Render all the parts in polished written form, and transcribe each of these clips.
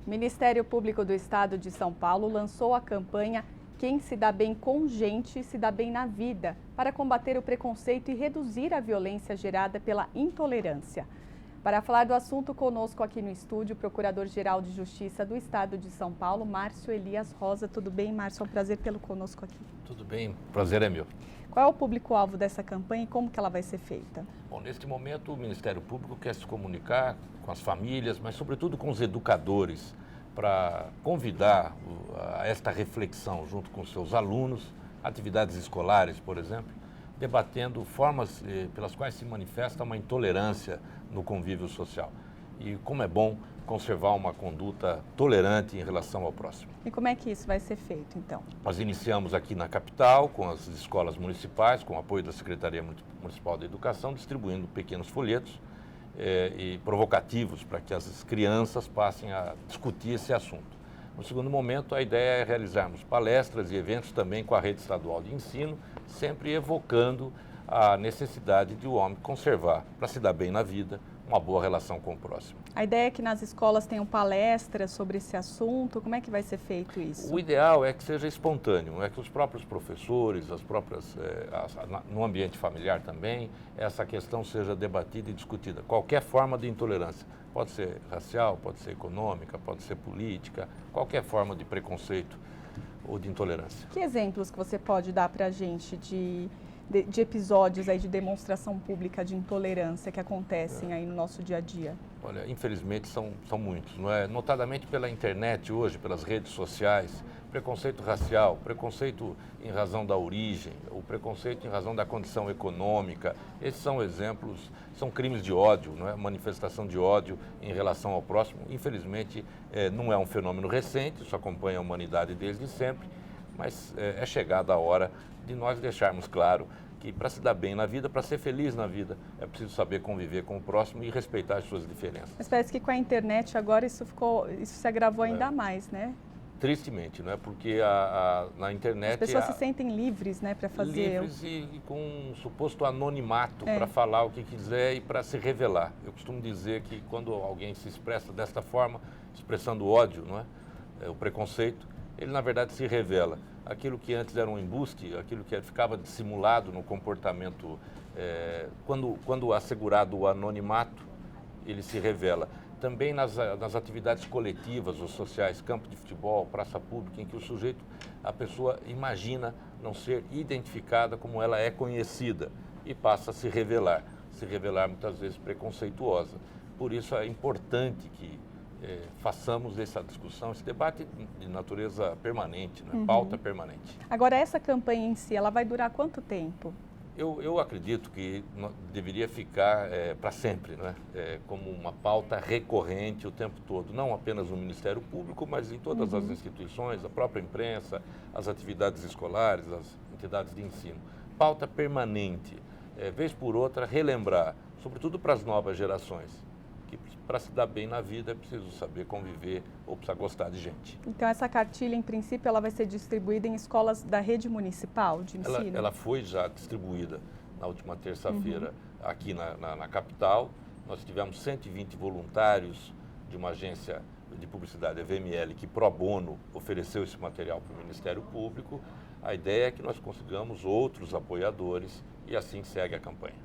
O Ministério Público do Estado de São Paulo lançou a campanha Quem se dá bem com gente se dá bem na vida, para combater o preconceito e reduzir a violência gerada pela intolerância. Para falar do assunto, conosco aqui no estúdio, o Procurador-Geral de Justiça do Estado de São Paulo, Márcio Elias Rosa. Tudo bem, Márcio? É um prazer tê-lo conosco aqui. Tudo bem, prazer é meu. Qual é o público-alvo dessa campanha e como que ela vai ser feita? Bom, neste momento o Ministério Público quer se comunicar com as famílias, mas sobretudo com os educadores, para convidar a esta reflexão junto com seus alunos, atividades escolares, por exemplo, debatendo formas pelas quais se manifesta uma intolerância no convívio social. E como é bom conservar uma conduta tolerante em relação ao próximo. E como é que isso vai ser feito, então? Nós iniciamos aqui na capital, com as escolas municipais, com o apoio da Secretaria Municipal da Educação, distribuindo pequenos folhetos e provocativos para que as crianças passem a discutir esse assunto. No segundo momento, a ideia é realizarmos palestras e eventos também com a rede estadual de ensino, sempre evocando a necessidade de o homem conservar, para se dar bem na vida, uma boa relação com o próximo. A ideia é que nas escolas tenham palestras sobre esse assunto. Como é que vai ser feito isso? O ideal é que seja espontâneo, é que os próprios professores, no ambiente familiar também, essa questão seja debatida e discutida. Qualquer forma de intolerância, pode ser racial, pode ser econômica, pode ser política, qualquer forma de preconceito ou de intolerância. Que exemplos que você pode dar para a gente de episódios aí de demonstração pública de intolerância que acontecem aí no nosso dia a dia? Olha, infelizmente são muitos, não é? Notadamente pela internet hoje, pelas redes sociais, preconceito racial, preconceito em razão da origem, o preconceito em razão da condição econômica. Esses são exemplos, são crimes de ódio, não é? Manifestação de ódio em relação ao próximo. Infelizmente, não é um fenômeno recente, isso acompanha a humanidade desde sempre, mas é chegada a hora de nós deixarmos claro que para se dar bem na vida, para ser feliz na vida, é preciso saber conviver com o próximo e respeitar as suas diferenças. Mas parece que com a internet agora isso se agravou ainda mais, né? Tristemente, não é? Porque na internet... As pessoas se sentem livres, né, para fazer... Livres e com um suposto anonimato para falar o que quiser e para se revelar. Eu costumo dizer que quando alguém se expressa desta forma, expressando ódio, não é? O preconceito, ele na verdade se revela. Aquilo que antes era um embuste, aquilo que ficava dissimulado no comportamento, quando assegurado o anonimato, ele se revela. Também nas atividades coletivas ou sociais, campo de futebol, praça pública, em que o sujeito, a pessoa imagina não ser identificada como ela é conhecida e passa a se revelar muitas vezes preconceituosa. Por isso é importante que façamos essa discussão, esse debate de natureza permanente, né? Pauta permanente. Agora, essa campanha em si, ela vai durar quanto tempo? Eu acredito que deveria ficar para sempre, né? Como uma pauta recorrente o tempo todo, não apenas no Ministério Público, mas em todas as instituições, a própria imprensa, as atividades escolares, as entidades de ensino. Pauta permanente, vez por outra, relembrar, sobretudo para as novas gerações, que para se dar bem na vida é preciso saber conviver ou precisa gostar de gente. Então essa cartilha, em princípio, ela vai ser distribuída em escolas da rede municipal de ensino? Ela foi já distribuída na última terça-feira aqui na capital. Nós tivemos 120 voluntários de uma agência de publicidade, a VML, que pro bono ofereceu esse material para o Ministério Público. A ideia é que nós consigamos outros apoiadores e assim segue a campanha.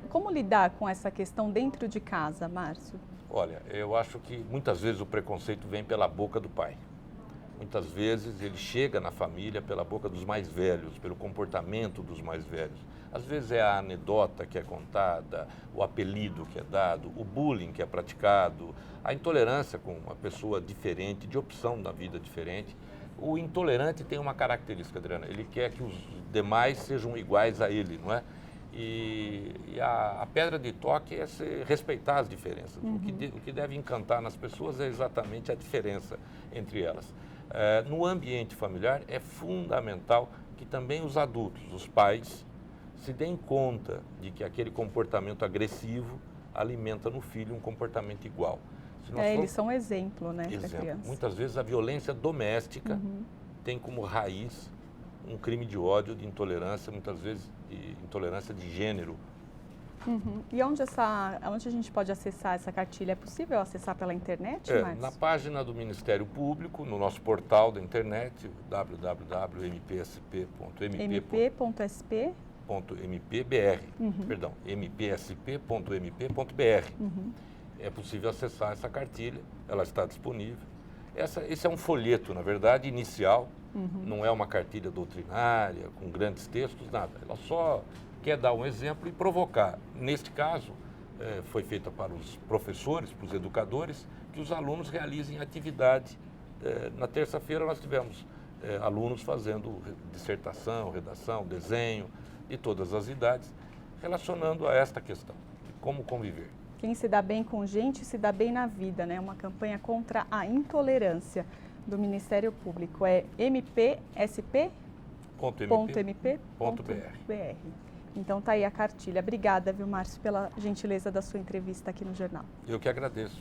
Como lidar com essa questão dentro de casa, Márcio? Olha, eu acho que muitas vezes o preconceito vem pela boca do pai. Muitas vezes ele chega na família pela boca dos mais velhos, pelo comportamento dos mais velhos. Às vezes é a anedota que é contada, o apelido que é dado, o bullying que é praticado, a intolerância com uma pessoa diferente, de opção na vida diferente. O intolerante tem uma característica, Adriana, ele quer que os demais sejam iguais a ele, não é? E a pedra de toque é respeitar as diferenças. O que deve encantar nas pessoas é exatamente a diferença entre elas. No ambiente familiar é fundamental que também os adultos, os pais, se deem conta de que aquele comportamento agressivo alimenta no filho um comportamento igual. Eles são exemplo, né, para a criança. Muitas vezes a violência doméstica tem como raiz um crime de ódio, de intolerância, muitas vezes de intolerância de gênero, E onde a gente pode acessar essa cartilha? É possível acessar pela internet, Márcio? Na página do Ministério Público, no nosso portal da internet, mpsp.mpsp.mpbr. É possível acessar essa cartilha, ela está disponível. Esse é um folheto, na verdade, inicial, não é uma cartilha doutrinária, com grandes textos, nada. Ela só quer dar um exemplo e provocar. Neste caso, foi feita para os professores, para os educadores, que os alunos realizem atividade. Na terça-feira nós tivemos alunos fazendo dissertação, redação, desenho, de todas as idades, relacionando a esta questão, de como conviver. Quem se dá bem com gente se dá bem na vida, né? Uma campanha contra a intolerância do Ministério Público. É mpsp.mp.br. Então tá aí a cartilha. Obrigada, viu, Márcio, pela gentileza da sua entrevista aqui no jornal. Eu que agradeço.